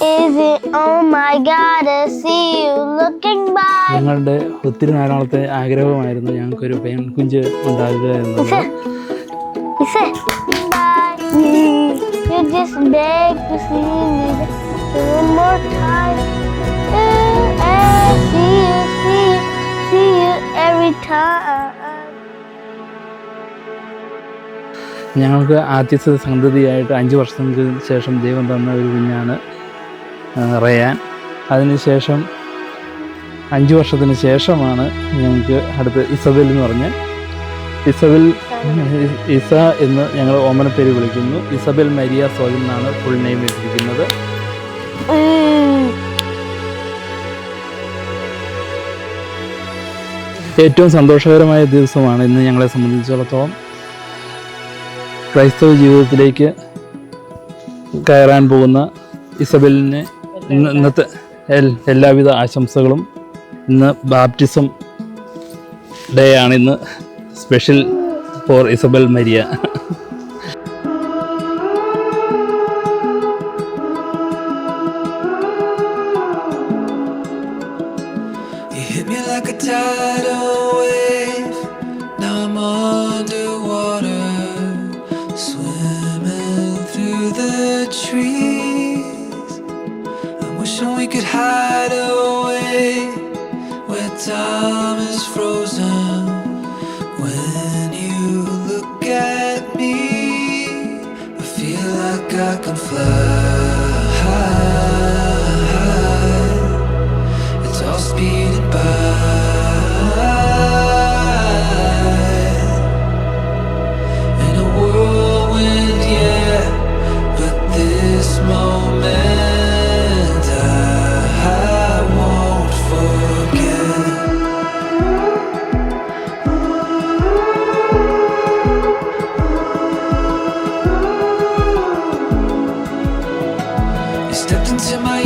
is it? Oh my God, I see you looking by. ഞങ്ങളുടെ ഒത്തിരി നാളത്തെ ആഗ്രഹമായിരുന്നു ഞങ്ങൾക്കൊരു പെൺകുഞ്ച് ഉണ്ടാകുക എന്നത്. You just beg to see me one more time. See you every time. ഞങ്ങൾക്ക് ആദ്യത്തെ സന്തതിയായിട്ട് 5 വർഷത്തിന് ശേഷം ദൈവം തന്ന ഒരു കുഞ്ഞാണ് റയാൻ. അതിനുശേഷം 5 വർഷത്തിന് ശേഷമാണ് ഞങ്ങൾക്ക് അടുത്ത് ഇസബെൽ എന്ന് പറഞ്ഞ് ഇസ എന്ന് ഞങ്ങൾ ഓമനപ്പേര് വിളിക്കുന്നു. ഇസബെൽ മരിയ സോജൻ എന്നാണ് ഫുൾ നെയിം ഇട്ടിരിക്കുന്നത്. ഏറ്റവും സന്തോഷകരമായ ദിവസമാണ് ഇന്ന് ഞങ്ങളെ സംബന്ധിച്ചിടത്തോളം. ക്രൈസ്തവ ജീവിതത്തിലേക്ക് കയറാൻ പോകുന്ന ഇസബെലിന് ഇന്നത്തെ എല്ലാവിധ ആശംസകളും. ഇന്ന് ബാപ്റ്റിസം ഡേ ആണ്, ഇന്ന് special for Isabel Maria. We could hide away where time is frozen. When you look at me, I feel like I can fly. It's all speeding by in a whirlwind, yeah. But this moment stepped into my